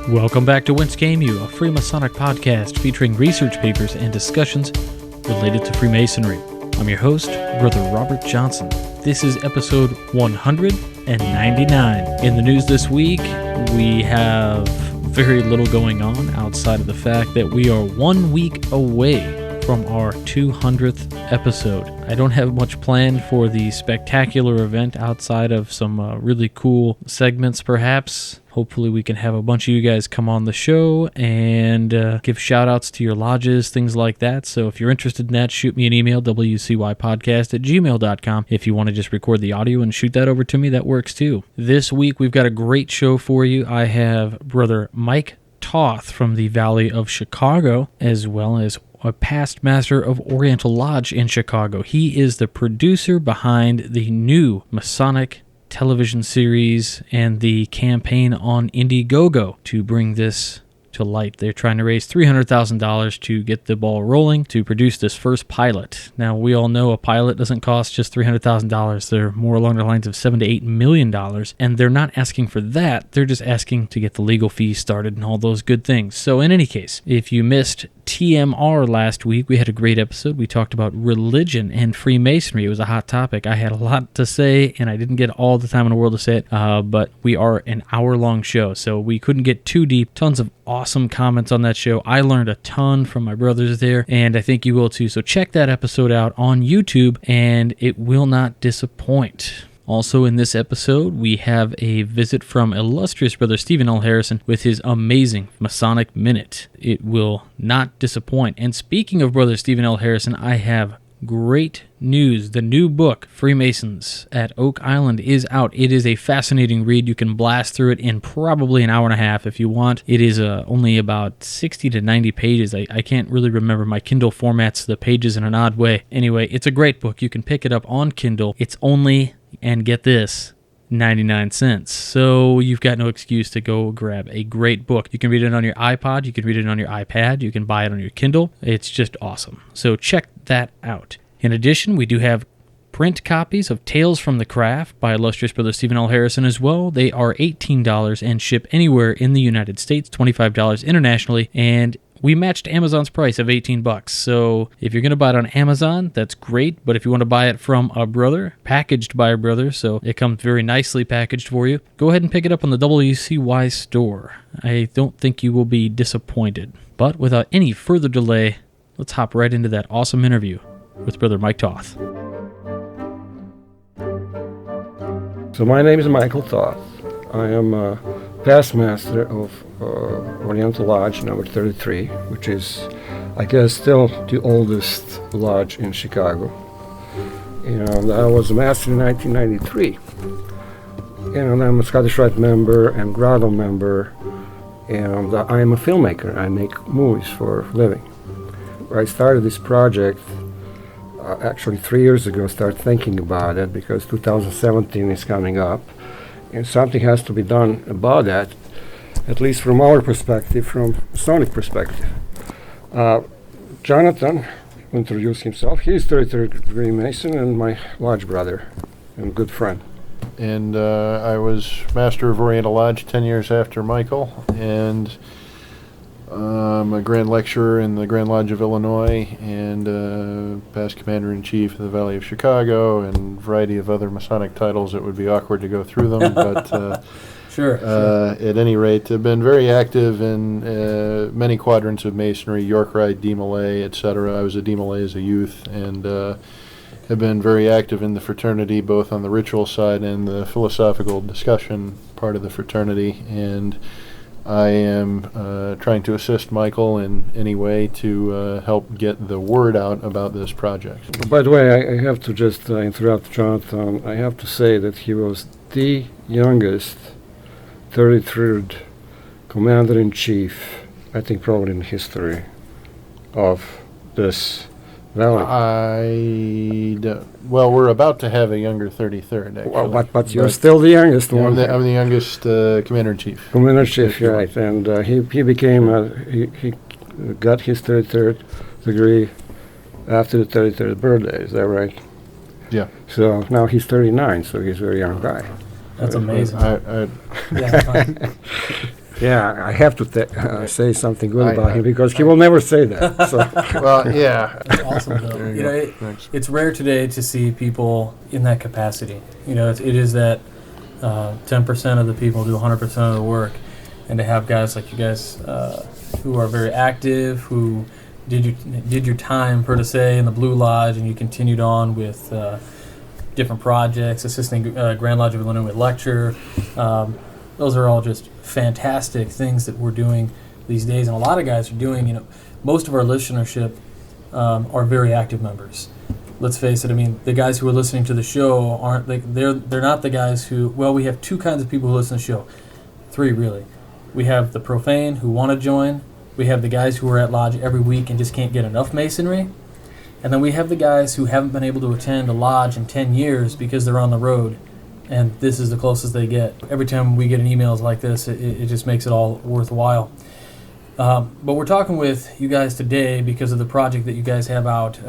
Welcome back to Whence, a free Masonic podcast featuring research papers and discussions related to Freemasonry. I'm your host, Brother Robert Johnson. This is episode 199. In the news this week, we have very little going on outside of the fact that we are 1 week away from our 200th episode. I don't have much planned for the spectacular event outside of some really cool segments, perhaps. Hopefully we can have a bunch of you guys come on the show and give shout-outs to your lodges, things like that. So if you're interested in that, shoot me an email, wcypodcast@gmail.com. If you want to just record the audio and shoot that over to me, that works too. This week we've got a great show for you. I have Brother Mike Toth from the Valley of Chicago, as well as a past master of Oriental Lodge in Chicago. He is the producer behind the new Masonic television series and the campaign on Indigogo to bring this to light. They're trying to raise $300,000 to get the ball rolling to produce this first pilot. Now, we all know a pilot doesn't cost just $300,000. They're more along the lines of $7 to $8 million, and they're not asking for that. They're just asking to get the legal fees started and all those good things. So in any case, if you missed TMR last week, we had a great episode. We talked about religion and Freemasonry. It was a hot topic. I had a lot to say, and I didn't get all the time in the world to say it, but we are an hour-long show, so we couldn't get too deep. Tons of awesome comments on that show. I learned a ton from my brothers there, and I think you will too. So check that episode out on YouTube, and it will not disappoint. Also in this episode, we have a visit from illustrious Brother Stephen L. Harrison with his amazing Masonic Minute. It will not disappoint. And speaking of Brother Stephen L. Harrison, I have great news. The new book, Freemasons at Oak Island, is out. It is a fascinating read. You can blast through it in probably an hour and a half if you want. It is only about 60 to 90 pages. I can't really remember. My Kindle formats the pages in an odd way. Anyway, it's a great book. You can pick it up on Kindle. It's only, and get this, 99 cents. So you've got no excuse to go grab a great book. You can read it on your iPod. You can read it on your iPad. You can buy it on your Kindle. It's just awesome. So check that out. In addition, we do have print copies of Tales from the Craft by illustrious Brother Stephen L. Harrison as well. They are $18 and ship anywhere in the United States, $25 internationally, and we matched Amazon's price of $18. So if you're going to buy it on Amazon, that's great. But if you want to buy it from a brother, packaged by a brother, so it comes very nicely packaged for you, go ahead and pick it up on the WCY store. I don't think you will be disappointed. But without any further delay, let's hop right into that awesome interview with Brother Mike Toth. So my name is Michael Toth. I am a past master of Oriental Lodge number 33, which is, I guess, still the oldest lodge in Chicago. And I was a master in 1993. And I'm a Scottish Rite member and Grotto member, and I am a filmmaker. I make movies for a living. I started this project actually 3 years ago. Started thinking about it because 2017 is coming up, and something has to be done about that, at least from our perspective, from Masonic perspective. Jonathan introduced himself. He's 33rd degree Mason and my lodge brother and good friend. And I was Master of Oriental Lodge 10 years after Michael, and I'm a Grand Lecturer in the Grand Lodge of Illinois, and past Commander-in-Chief of the Valley of Chicago, and a variety of other Masonic titles. It would be awkward to go through them, but Sure. At any rate, I've been very active in many quadrants of Masonry, York Rite, D-Malay, etc. I was a D-Malay as a youth, and have been very active in the fraternity, both on the ritual side and the philosophical discussion part of the fraternity, and I am trying to assist Michael in any way to help get the word out about this project. By the way, I have to just interrupt Jonathan. I have to say that he was the youngest 33rd Commander-in-Chief, I think probably in history, of this valley. Well, we're about to have a younger 33rd, actually. Well, but you're still the youngest one. I'm the youngest Commander-in-Chief. Commander-in-Chief, right. And he became, he got his 33rd degree after the 33rd birthday, is that right? Yeah. So now he's 39, so he's a very young guy. That's amazing. Yeah, Yeah, I have to say something good about him because he will never say that. So. Well, yeah. Awesome, though. There you You go. know, Thanks. it's rare today to see people in that capacity. You know, it is that 10% of the people do 100% of the work, and to have guys like you guys who are very active, who did your time, per se, in the Blue Lodge, and you continued on with different projects, assisting Grand Lodge of Illinois with lecture. Those are all just fantastic things that we're doing these days, and a lot of guys are doing. You know, most of our listenership are very active members. Let's face it. I mean, the guys who are listening to the show aren't they're not the guys who. Well, we have two kinds of people who listen to the show. Three, really. We have the profane who want to join. We have the guys who are at lodge every week and just can't get enough masonry. And then we have the guys who haven't been able to attend a lodge in 10 years because they're on the road, and this is the closest they get. Every time we get an email like this, it just makes it all worthwhile. But we're talking with you guys today because of the project that you guys have out.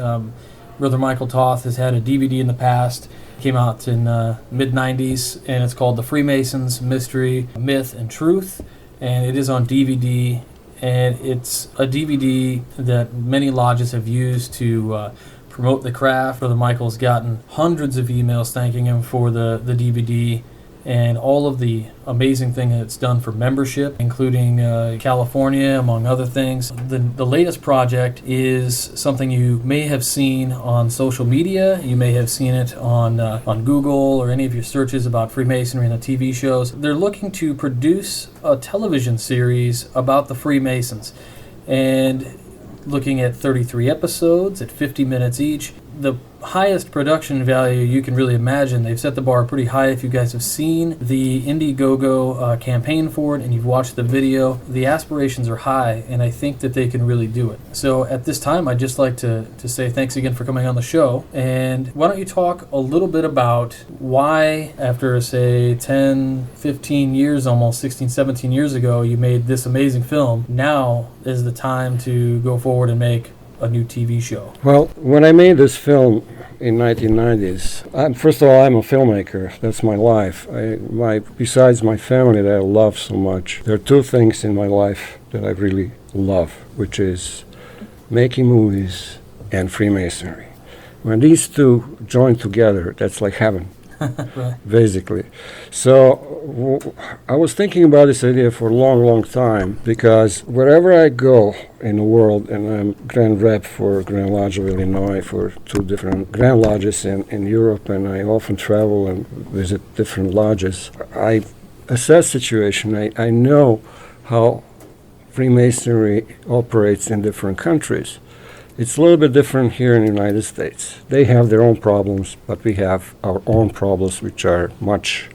Brother Michael Toth has had a DVD in the past. It came out in mid-90s, and it's called The Freemasons, Mystery, Myth, and Truth. And it is on DVD. And it's a DVD that many lodges have used to promote the craft. Brother Michael's gotten hundreds of emails thanking him for the DVD and all of the amazing thing that it's done for membership, including California, among other things. The latest project is something you may have seen on social media. You may have seen it on Google or any of your searches about Freemasonry and the TV shows. They're looking to produce a television series about the Freemasons, and looking at 33 episodes at 50 minutes each. The highest production value you can really imagine. They've set the bar pretty high. If you guys have seen the Indigogo campaign for it and you've watched the video, the aspirations are high, and I think that they can really do it. So at this time, I'd just like to say thanks again for coming on the show. And why don't you talk a little bit about why, after, say, 10, 15 years, almost 16, 17 years ago, you made this amazing film. Now is the time to go forward and make a new TV show. Well, when I made this film in 1990s, first of all, I'm a filmmaker. That's my life. Besides my family that I love so much, there are two things in my life that I really love, which is making movies and Freemasonry. When these two join together, that's like heaven. Right. Basically. So I was thinking about this idea for a long, long time, because wherever I go in the world, and I'm Grand Rep for Grand Lodge of Illinois, for two different Grand Lodges in Europe, and I often travel and visit different lodges, I assess situation. I know how Freemasonry operates in different countries. It's a little bit different here in the United States. They have their own problems, but we have our own problems, which are much,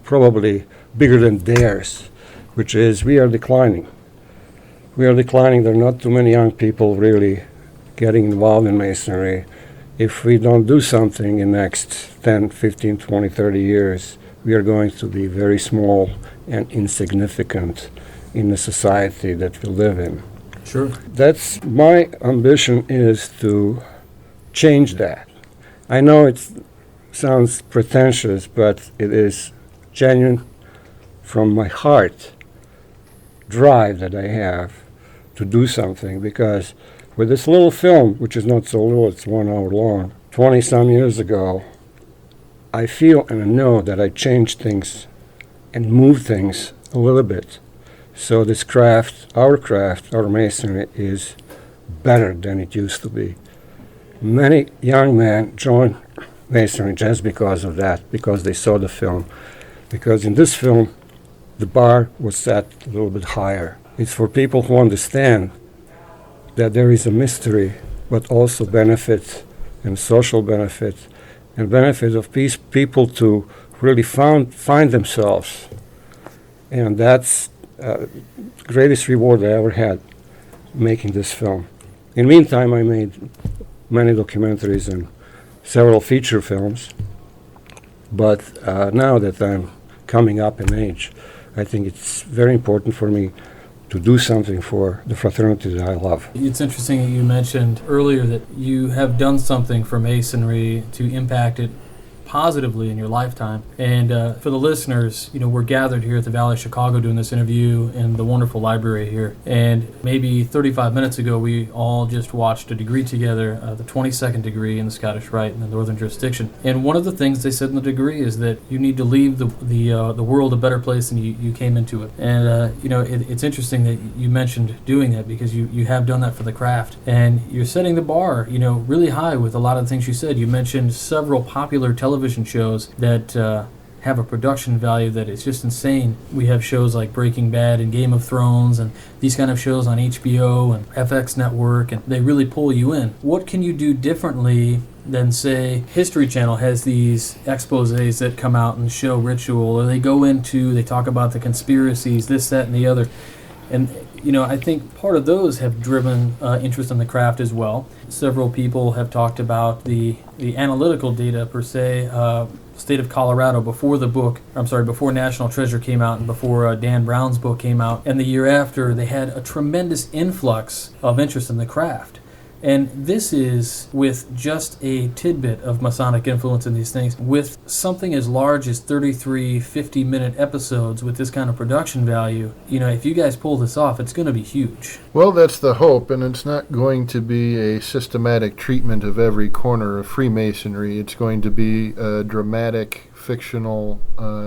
probably bigger than theirs, which is we are declining. We are declining. There are not too many young people really getting involved in Masonry. If we don't do something in the next 10, 15, 20, 30 years, we are going to be very small and insignificant in the society that we live in. Sure. That's my ambition, is to change that. I know it sounds pretentious, but it is genuine from my heart drive that I have to do something, because with this little film, which is not so little, it's 1 hour long, 20-some years ago, I feel and I know that I changed things and moved things a little bit. So this craft, our Masonry, is better than it used to be. Many young men join Masonry just because of that, because they saw the film. Because in this film, the bar was set a little bit higher. It's for people who understand that there is a mystery, but also benefit and social benefit, and benefit of people to really find themselves. And that's greatest reward I ever had making this film. In the meantime, I made many documentaries and several feature films, but now that I'm coming up in age, I think it's very important for me to do something for the fraternity that I love. It's interesting that you mentioned earlier that you have done something for Masonry to impact it positively in your lifetime. And for the listeners, we're gathered here at the Valley of Chicago doing this interview in the wonderful library here. And maybe 35 minutes ago, we all just watched a degree together, the 22nd degree in the Scottish Rite in the Northern Jurisdiction. And one of the things they said in the degree is that you need to leave the world a better place than you came into it. And it's interesting that you mentioned doing that, because you have done that for the craft, and you're setting the bar really high with a lot of the things you said. You mentioned several popular television shows that have a production value that is just insane. We have shows like Breaking Bad and Game of Thrones and these kind of shows on HBO and FX Network, and they really pull you in. What can you do differently than, say, History Channel has these exposés that come out and show ritual, or they talk about the conspiracies, this, that, and the other. And I think part of those have driven interest in the craft as well. Several people have talked about the analytical data, per se. State of Colorado, before National Treasure came out and before Dan Brown's book came out, and the year after, they had a tremendous influx of interest in the craft. And this is with just a tidbit of Masonic influence in these things. With something as large as 33 50-minute episodes with this kind of production value, if you guys pull this off, it's going to be huge. Well, that's the hope, and it's not going to be a systematic treatment of every corner of Freemasonry. It's going to be a dramatic, fictional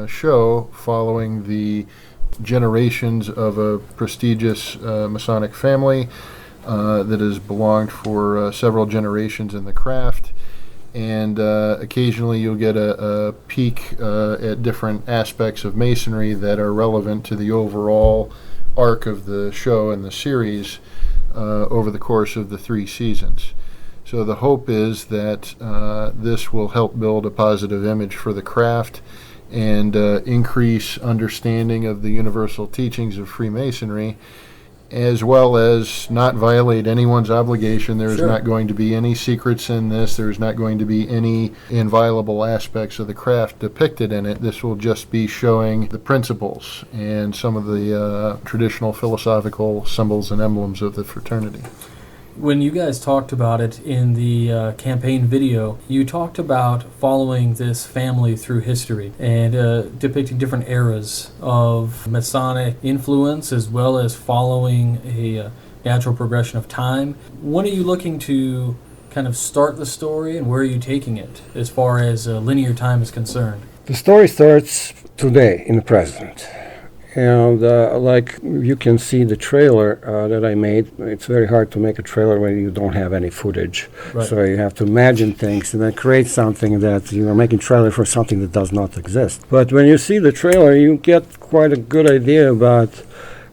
show following the generations of a prestigious Masonic family that has belonged for several generations in the craft, and occasionally you'll get a peek at different aspects of Masonry that are relevant to the overall arc of the show and the series over the course of the 3 seasons. So the hope is that this will help build a positive image for the craft and increase understanding of the universal teachings of Freemasonry, as well as not violate anyone's obligation. There's not going to be any secrets in this. There's not going to be any inviolable aspects of the craft depicted in it. This will just be showing the principles and some of the traditional philosophical symbols and emblems of the fraternity. When you guys talked about it in the campaign video, you talked about following this family through history and depicting different eras of Masonic influence, as well as following a natural progression of time. When are you looking to kind of start the story, and where are you taking it as far as linear time is concerned? The story starts today, in the present. And like you can see the trailer that I made, it's very hard to make a trailer when you don't have any footage. Right. So you have to imagine things and then create something that you are making trailer for something that does not exist. But when you see the trailer, you get quite a good idea about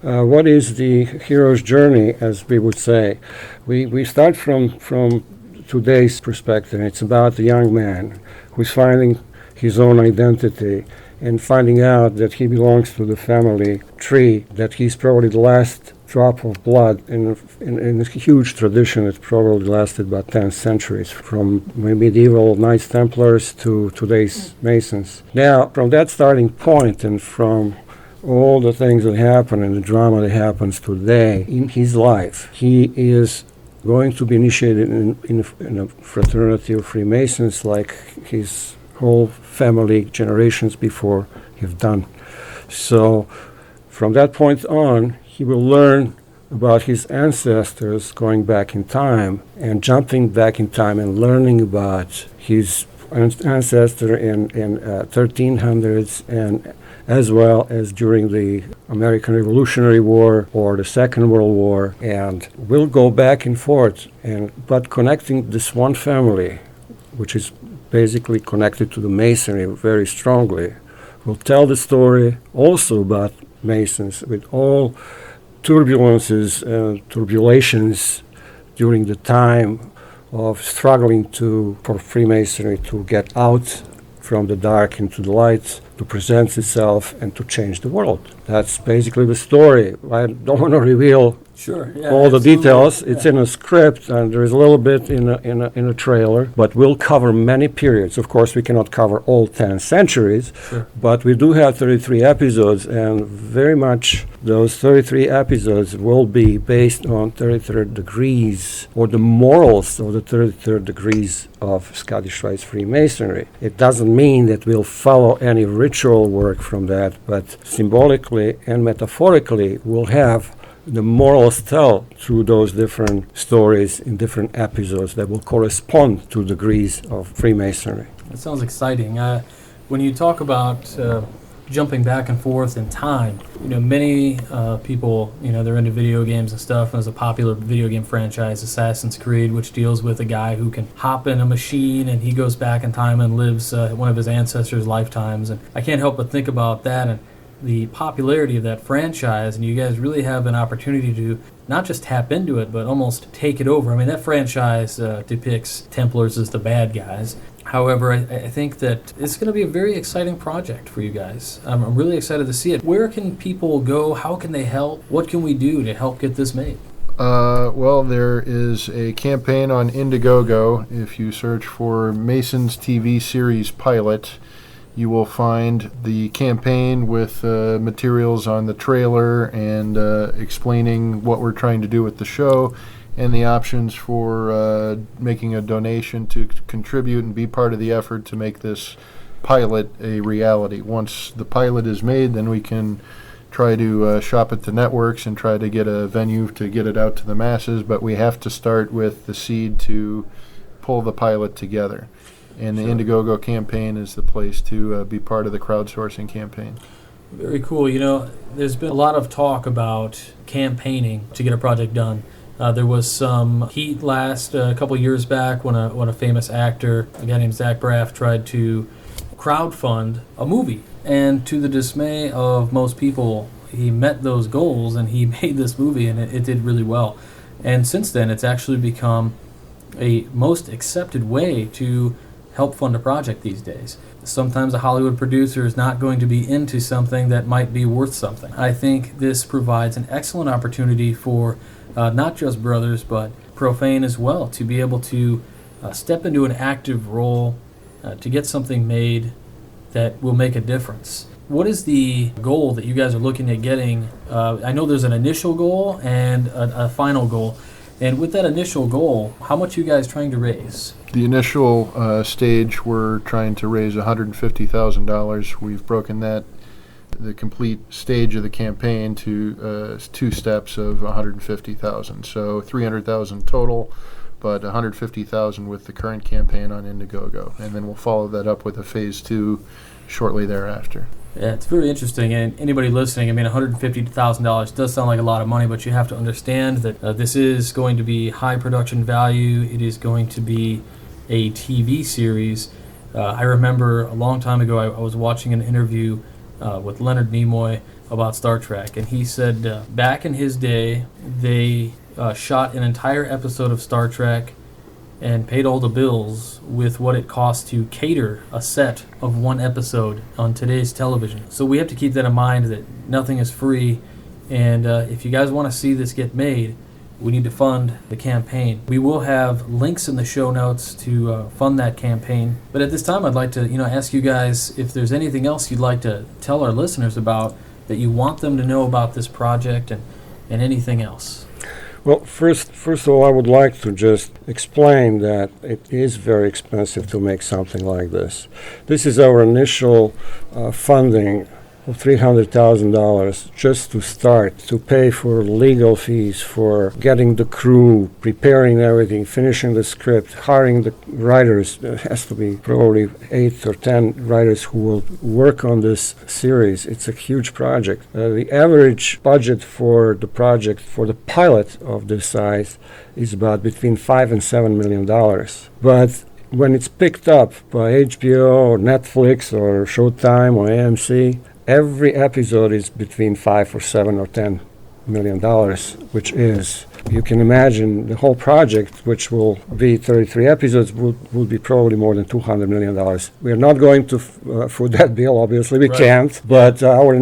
what is the hero's journey, as we would say. We start from today's perspective. It's about the young man who's finding his own identity and finding out that he belongs to the family tree, that he's probably the last drop of blood in a huge tradition that probably lasted about 10 centuries, from medieval Knights Templars to today's Masons. Now, from that starting point and from all the things that happen and the drama that happens today in his life, he is going to be initiated in a fraternity of Freemasons like his whole family generations before have done. So from that point on, he will learn about his ancestors going back in time and jumping back in time and learning about his ancestor in 1300s, and as well as during the American Revolutionary War or the Second World War, and we'll go back and forth, but connecting this one family, which is basically connected to the Masonry very strongly. We'll tell the story also about Masons with all turbulences and turbulations during the time of struggling for Freemasonry to get out from the dark into the light, to present itself and to change the world. That's basically the story. I don't want to reveal Sure. Yeah, all the absolutely. details. It's Yeah. in a script, and there is a little bit in a trailer, but we'll cover many periods. Of course, we cannot cover all 10 centuries, Sure. but we do have 33 episodes, and very much those 33 episodes will be based on 33rd degrees, or the morals of the 33rd degrees of Scottish Rite Freemasonry. It doesn't mean that we'll follow any ritual work from that, but symbolically and metaphorically, we'll have the morals tell through those different stories in different episodes that will correspond to degrees of Freemasonry. That sounds exciting. When you talk about jumping back and forth in time, many people, they're into video games and stuff. And there's a popular video game franchise, Assassin's Creed, which deals with a guy who can hop in a machine and he goes back in time and lives one of his ancestors' lifetimes. And I can't help but think about that and the popularity of that franchise, and you guys really have an opportunity to not just tap into it, but almost take it over. I mean, that franchise depicts Templars as the bad guys. However, I think that it's going to be a very exciting project for you guys. I'm really excited to see it. Where can people go? How can they help? What can we do to help get this made? Well, there is a campaign on Indigogo. If you search for Mason's TV series Pilot, you will find the campaign with materials on the trailer and explaining what we're trying to do with the show and the options for making a donation to contribute and be part of the effort to make this pilot a reality. Once the pilot is made, then we can try to shop at the networks and try to get a venue to get it out to the masses, but we have to start with the seed to pull the pilot together. And the Indigogo campaign is the place to be part of the crowdsourcing campaign. Very cool. There's been a lot of talk about campaigning to get a project done. There was some heat last a couple years back when a famous actor, a guy named Zach Braff, tried to crowdfund a movie. And to the dismay of most people, he met those goals and he made this movie, and it did really well. And since then, it's actually become a most accepted way to help fund a project these days. Sometimes a Hollywood producer is not going to be into something that might be worth something. I think this provides an excellent opportunity for not just brothers, but profane as well, to be able to step into an active role to get something made that will make a difference. What is the goal that you guys are looking at getting? I know there's an initial goal and a final goal. And with that initial goal, how much are you guys trying to raise? The initial stage, we're trying to raise $150,000. We've broken the complete stage of the campaign to 2 steps of $150,000. So $300,000 total, but $150,000 with the current campaign on Indigogo. And then we'll follow that up with a phase 2 shortly thereafter. Yeah, it's very interesting. And anybody listening, $150,000 does sound like a lot of money, but you have to understand that this is going to be high production value. It is going to be a TV series. I remember a long time ago, I was watching an interview with Leonard Nimoy about Star Trek, and he said back in his day, they shot an entire episode of Star Trek and paid all the bills with what it costs to cater a set of one episode on today's television. So we have to keep that in mind, that nothing is free, and if you guys want to see this get made, we need to fund the campaign. We will have links in the show notes to fund that campaign. But at this time, I'd like to ask you guys if there's anything else you'd like to tell our listeners about, that you want them to know about this project, and anything else. Well, first of all, I would like to just explain that it is very expensive to make something like this. This is our initial funding of $300,000 just to start, to pay for legal fees, for getting the crew, preparing everything, finishing the script, hiring the writers. There has to be probably 8 or 10 writers who will work on this series. It's a huge project. The average budget for the project, for the pilot of this size, is about between $5 and $7 million. But when it's picked up by HBO or Netflix or Showtime or AMC, every episode is between $5 or $7 or $10 million, which is, you can imagine, the whole project, which will be 33 episodes, will be probably more than $200 million. We are not going to foot that bill, obviously, we can't, but our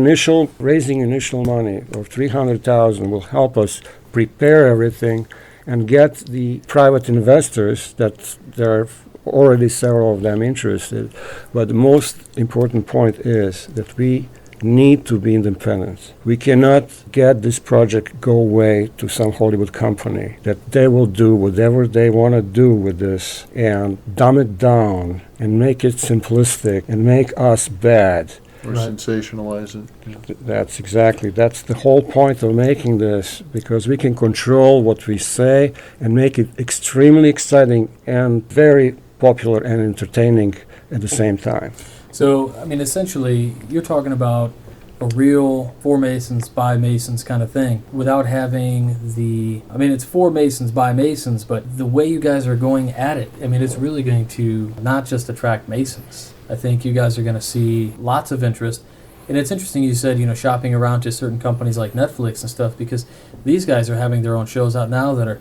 raising initial money of $300,000 will help us prepare everything, and get the private investors that there are already several of them interested. But the most important point is that we need to be independent. We cannot get this project go away to some Hollywood company that they will do whatever they want to do with this and dumb it down and make it simplistic and make us bad. Or sensationalize it. Yeah. That's the whole point of making this, because we can control what we say and make it extremely exciting and very popular and entertaining at the same time. So, I mean, essentially, you're talking about a real for Masons, by Masons kind of thing, without having it's for Masons, by Masons, but the way you guys are going at it, I mean, it's really going to not just attract Masons. I think you guys are going to see lots of interest. And it's interesting you said, shopping around to certain companies like Netflix and stuff, because these guys are having their own shows out now that are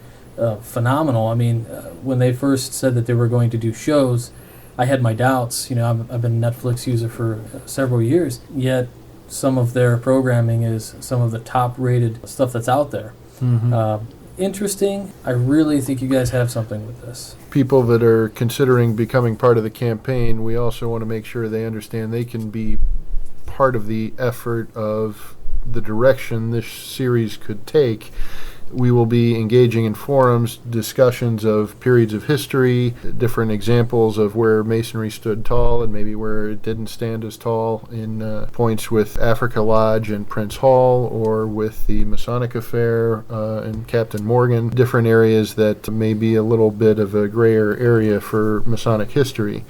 phenomenal. I mean, when they first said that they were going to do shows, I had my doubts. I've been a Netflix user for several years, yet some of their programming is some of the top-rated stuff that's out there. Mm-hmm. Interesting. I really think you guys have something with this. People that are considering becoming part of the campaign, we also want to make sure they understand they can be part of the effort of the direction this series could take. We will be engaging in forums, discussions of periods of history, different examples of where Masonry stood tall and maybe where it didn't stand as tall in points with Africa Lodge and Prince Hall, or with the Masonic Affair and Captain Morgan, different areas that may be a little bit of a grayer area for Masonic history.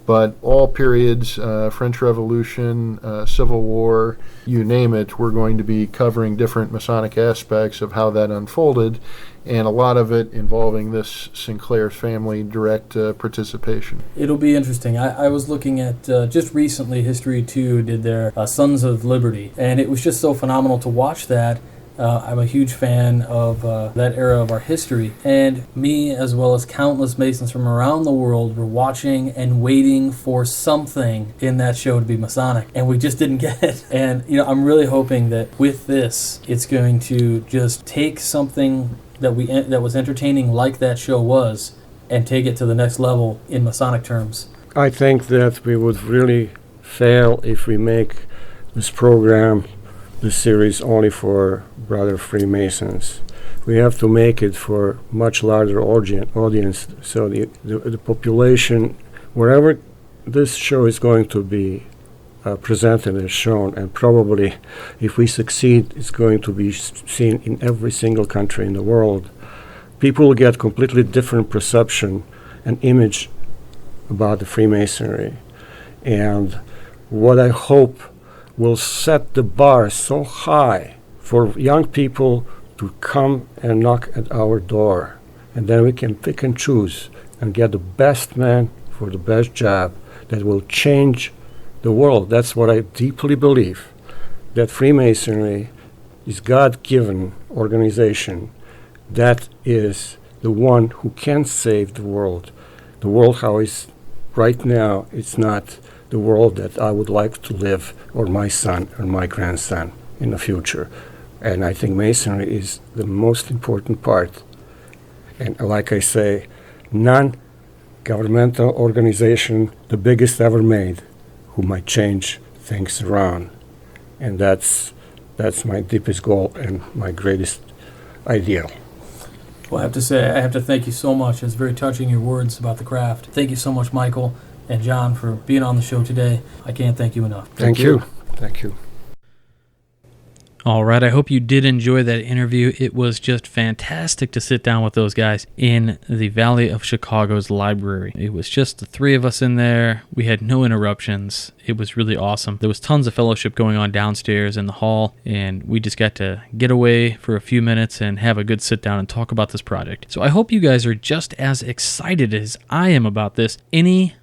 But all periods, French Revolution, Civil War, you name it, we're going to be covering different Masonic aspects of how that unfolded, and a lot of it involving this Sinclair family direct participation. It'll be interesting. I was looking at, just recently, History 2 did their Sons of Liberty, and it was just so phenomenal to watch that. I'm a huge fan of that era of our history, and me, as well as countless Masons from around the world, were watching and waiting for something in that show to be Masonic, and we just didn't get it. And I'm really hoping that with this, it's going to just take something that was entertaining, like that show was, and take it to the next level in Masonic terms. I think that we would really fail if we make this program, this series, only for brother Freemasons. We have to make it for much larger audience, so the population, wherever this show is going to be presented and shown, and probably if we succeed, it's going to be seen in every single country in the world. People will get completely different perception and image about the Freemasonry, and what I hope will set the bar so high for young people to come and knock at our door, and then we can pick and choose and get the best man for the best job that will change the world. That's what I deeply believe, that Freemasonry is God-given organization that is the one who can save the world. The world how is right now, it's not the world that I would like to live, or my son or my grandson in the future. And I think Masonry is the most important part. And like I say, non-governmental organization, the biggest ever made, who might change things around. And that's my deepest goal and my greatest ideal. Well, I have to say, I have to thank you so much. It's very touching, your words about the craft. Thank you so much, Michael and John, for being on the show today. I can't thank you enough. Thank you. Thank you. All right, I hope you did enjoy that interview. It was just fantastic to sit down with those guys in the Valley of Chicago's library. It was just the three of us in there. We had no interruptions. It was really awesome. There was tons of fellowship going on downstairs in the hall, and we just got to get away for a few minutes and have a good sit down and talk about this project. So I hope you guys are just as excited as I am about this. Any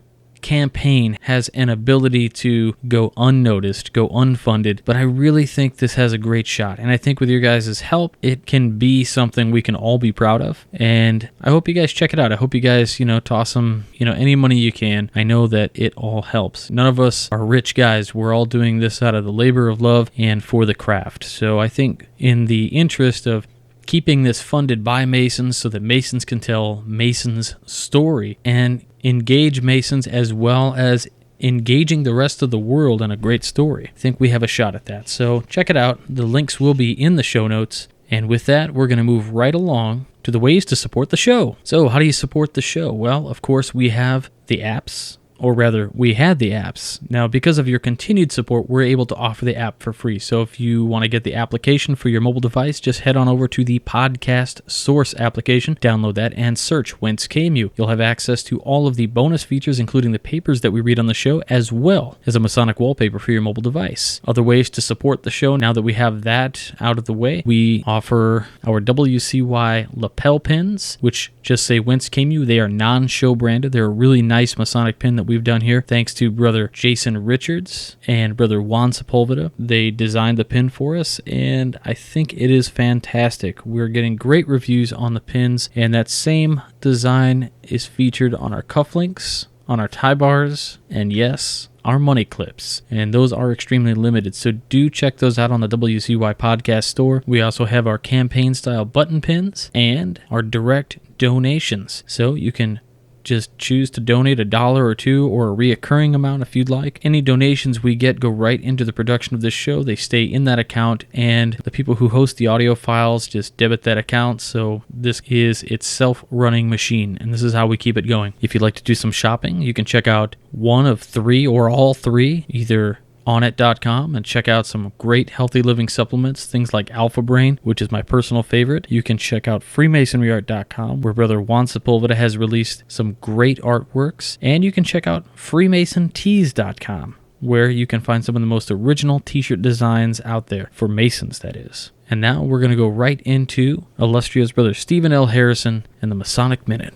campaign has an ability to go unnoticed, go unfunded, but I really think this has a great shot, and I think with your guys' help, it can be something we can all be proud of, and I hope you guys check it out. I hope you guys, toss them, any money you can. I know that it all helps. None of us are rich guys. We're all doing this out of the labor of love and for the craft, so I think in the interest of keeping this funded by Masons so that Masons can tell Masons' story and engage Masons as well as engaging the rest of the world in a great story. I think we have a shot at that. So check it out. The links will be in the show notes. And with that, we're going to move right along to the ways to support the show. So how do you support the show? Well, of course, we have the apps. Or rather, we had the apps. Now, because of your continued support, we're able to offer the app for free. So if you want to get the application for your mobile device, just head on over to the Podcast Source application, download that, and search Whence Came You. You'll have access to all of the bonus features, including the papers that we read on the show, as well as a Masonic wallpaper for your mobile device. Other ways to support the show, now that we have that out of the way, we offer our WCY lapel pins, which just say Whence Came You. They are non-show branded. They're a really nice Masonic pin that we've done here, thanks to Brother Jason Richards and Brother Juan Sepulveda. They designed the pin for us, and I think it is fantastic. We're getting great reviews on the pins, and that same design is featured on our cufflinks, on our tie bars, and yes, our money clips, and those are extremely limited, so do check those out on the WCY podcast store. We also have our campaign style button pins and our direct donations, so you can just choose to donate $1 or $2 or a reoccurring amount if you'd like. Any donations we get go right into the production of this show. They stay in that account, and the people who host the audio files just debit that account. So this is its self-running machine, and this is how we keep it going. If you'd like to do some shopping, you can check out one of 3 or all 3, either onit.com, and check out some great healthy living supplements, things like Alpha Brain, which is my personal favorite. You can check out freemasonryart.com, where Brother Juan Sepulveda has released some great artworks, and you can check out freemasontees.com, where you can find some of the most original t-shirt designs out there, for Masons that is. And now we're going to go right into illustrious Brother Stephen L. Harrison and the Masonic Minute.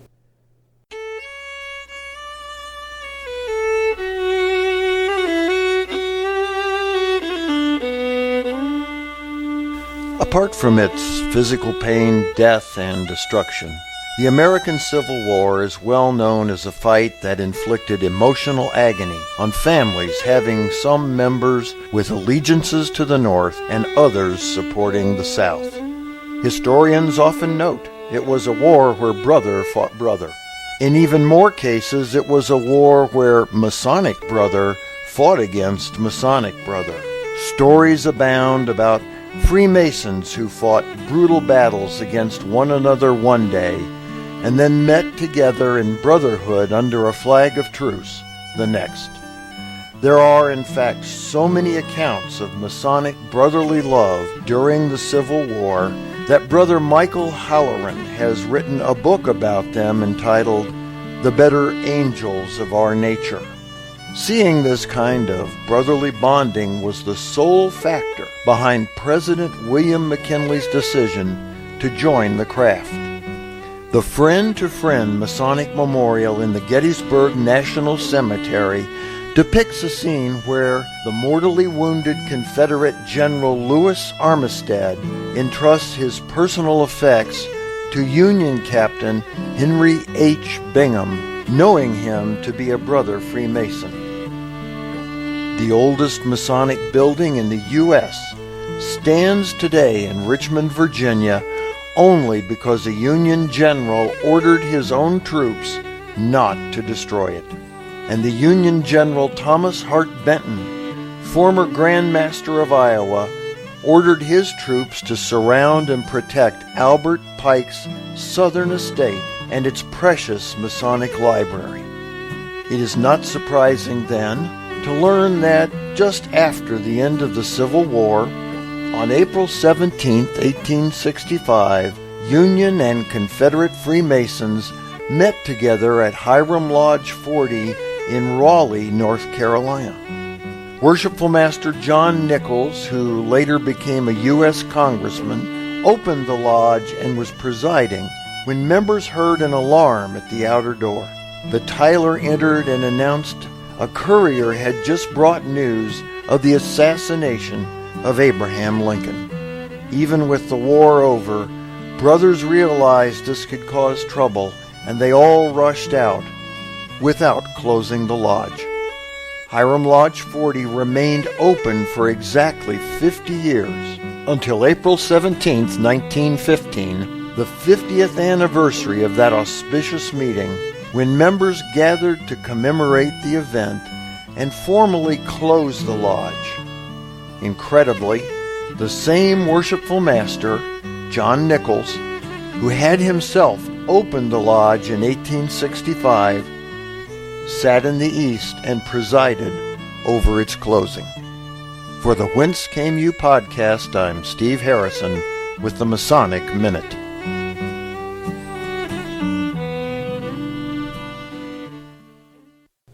Apart from its physical pain, death, and destruction, the American Civil War is well known as a fight that inflicted emotional agony on families having some members with allegiances to the North and others supporting the South. Historians often note it was a war where brother fought brother. In even more cases, it was a war where Masonic brother fought against Masonic brother. Stories abound about Freemasons who fought brutal battles against one another one day and then met together in brotherhood under a flag of truce the next. There are, in fact, so many accounts of Masonic brotherly love during the Civil War that Brother Michael Halloran has written a book about them entitled The Better Angels of Our Nature. Seeing this kind of brotherly bonding was the sole factor behind President William McKinley's decision to join the craft. The Friend-to-Friend Masonic Memorial in the Gettysburg National Cemetery depicts a scene where the mortally wounded Confederate General Lewis Armistead entrusts his personal effects to Union Captain Henry H. Bingham, knowing him to be a brother Freemason. The oldest Masonic building in the U.S. stands today in Richmond, Virginia, only because a Union general ordered his own troops not to destroy it. And the Union General Thomas Hart Benton, former Grand Master of Iowa, ordered his troops to surround and protect Albert Pike's southern estate and its precious Masonic library. It is not surprising, then, to learn that just after the end of the Civil War, on April 17, 1865, Union and Confederate Freemasons met together at Hiram Lodge 40 in Raleigh, North Carolina. Worshipful Master John Nichols, who later became a U.S. Congressman, opened the lodge and was presiding when members heard an alarm at the outer door. The Tyler entered and announced a courier had just brought news of the assassination of Abraham Lincoln. Even with the war over, brothers realized this could cause trouble, and they all rushed out without closing the lodge. Hiram Lodge 40 remained open for exactly 50 years until April 17, 1915, the 50th anniversary of that auspicious meeting, when members gathered to commemorate the event and formally close the lodge. Incredibly, the same worshipful master, John Nichols, who had himself opened the lodge in 1865, sat in the east and presided over its closing. For the Whence Came You podcast, I'm Steve Harrison with the Masonic Minute.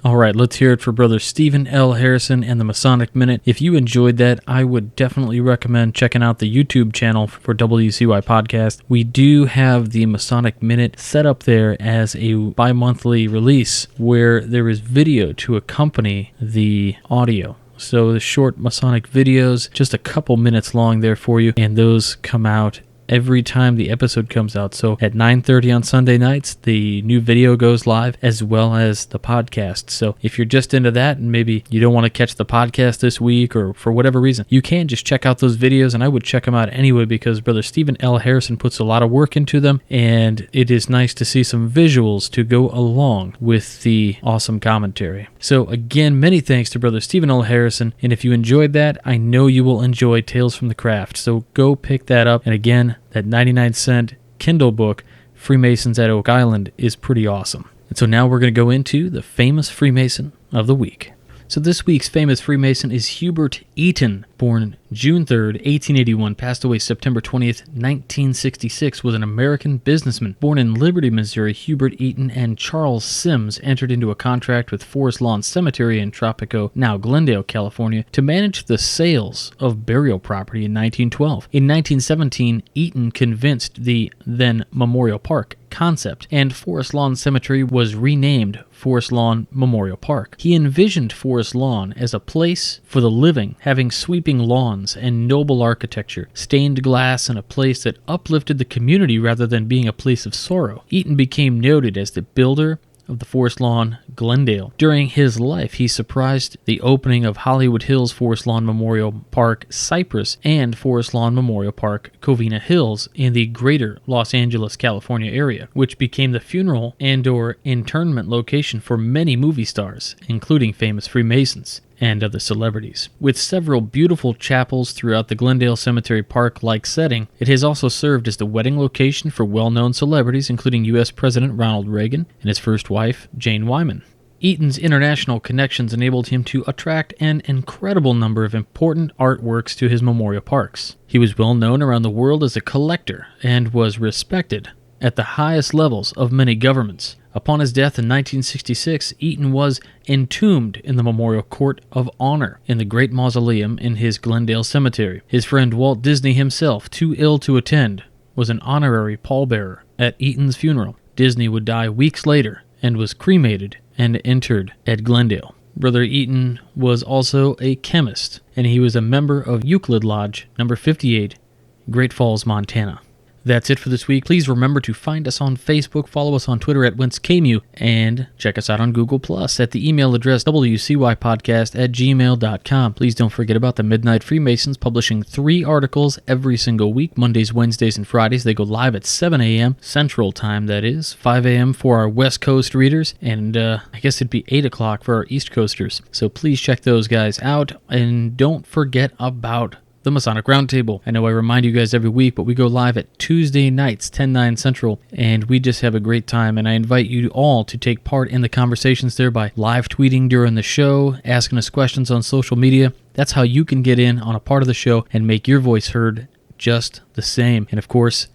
All right, let's hear it for Brother Stephen L. Harrison and the Masonic Minute. If you enjoyed that, I would definitely recommend checking out the YouTube channel for WCY Podcast. We do have the Masonic Minute set up there as a bi-monthly release where there is video to accompany the audio. So the short Masonic videos, just a couple minutes long there for you, and those come out every time the episode comes out. So at 9:30 on Sunday nights, the new video goes live as well as the podcast. So if you're just into that and maybe you don't want to catch the podcast this week or for whatever reason, you can just check out those videos, and I would check them out anyway because Brother Stephen L. Harrison puts a lot of work into them, and it is nice to see some visuals to go along with the awesome commentary. So again, many thanks to Brother Stephen L. Harrison, and if you enjoyed that, I know you will enjoy Tales from the Craft. So go pick that up, and again, that 99-cent Kindle book, Freemasons at Oak Island, is pretty awesome. And so now we're going to go into the famous Freemason of the week. So this week's famous Freemason is Hubert Eaton, born June 3rd, 1881, passed away September 20th, 1966, was an American businessman. Born in Liberty, Missouri, Hubert Eaton and Charles Sims entered into a contract with Forest Lawn Cemetery in Tropico, now Glendale, California, to manage the sales of burial property in 1912. In 1917, Eaton convinced the then Memorial Park concept, and Forest Lawn Cemetery was renamed Forest Lawn Memorial Park. He envisioned Forest Lawn as a place for the living, having sweeping lawns and noble architecture, stained glass, and a place that uplifted the community rather than being a place of sorrow. Eaton became noted as the builder of the Forest Lawn Glendale. During his life, he surprised the opening of Hollywood Hills Forest Lawn Memorial Park Cypress and Forest Lawn Memorial Park Covina Hills in the greater Los Angeles, California area, which became the funeral and/or internment location for many movie stars, including famous Freemasons and other celebrities. With several beautiful chapels throughout the Glendale Cemetery Park-like setting, it has also served as the wedding location for well-known celebrities, including U.S. President Ronald Reagan and his first wife, Jane Wyman. Eaton's international connections enabled him to attract an incredible number of important artworks to his memorial parks. He was well known around the world as a collector and was respected at the highest levels of many governments. Upon his death in 1966, Eaton was entombed in the Memorial Court of Honor in the Great Mausoleum in his Glendale Cemetery. His friend Walt Disney himself, too ill to attend, was an honorary pallbearer at Eaton's funeral. Disney would die weeks later and was cremated and interred at Glendale. Brother Eaton was also a chemist, and he was a member of Euclid Lodge number 58, Great Falls, Montana. That's it for this week. Please remember to find us on Facebook, follow us on Twitter at Whence Came You, and check us out on Google Plus at the email address wcypodcast@gmail.com. Please don't forget about the Midnight Freemasons, publishing 3 articles every single week, Mondays, Wednesdays, and Fridays. They go live at 7 a.m. Central Time, that is, 5 a.m. for our West Coast readers, and I guess it'd be 8 o'clock for our East Coasters. So please check those guys out, and don't forget about the Masonic Roundtable. I know I remind you guys every week, but we go live at Tuesday nights, 10/9 Central, and we just have a great time, and I invite you all to take part in the conversations there by live tweeting during the show, asking us questions on social media. That's how you can get in on a part of the show and make your voice heard just the same. And of course,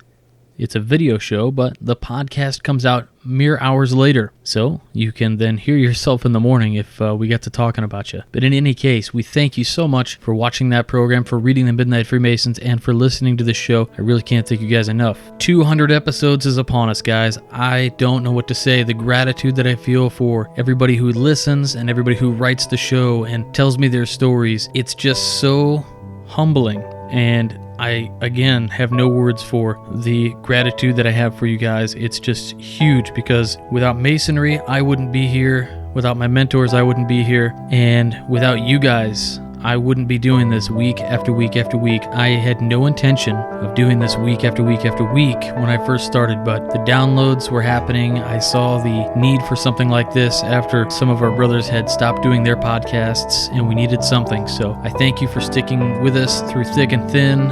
it's a video show, but the podcast comes out mere hours later, so you can then hear yourself in the morning if we get to talking about you. But in any case, we thank you so much for watching that program, for reading the Midnight Freemasons, and for listening to the show. I really can't thank you guys enough. 200 episodes is upon us, guys. I don't know what to say. The gratitude that I feel for everybody who listens and everybody who writes the show and tells me their stories, it's just so humbling, and I, again, have no words for the gratitude that I have for you guys. It's just huge, because without Masonry, I wouldn't be here. Without my mentors, I wouldn't be here. And without you guys, I wouldn't be doing this week after week after week. I had no intention of doing this week after week after week when I first started, but the downloads were happening. I saw the need for something like this after some of our brothers had stopped doing their podcasts, and we needed something. So I thank you for sticking with us through thick and thin,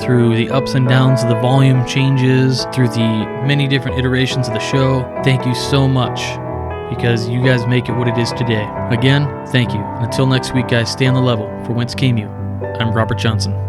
through the ups and downs of the volume changes, through the many different iterations of the show. Thank you so much, because you guys make it what it is today. Again, thank you. Until next week, guys, stay on the level. For Whence Came You, I'm Robert Johnson.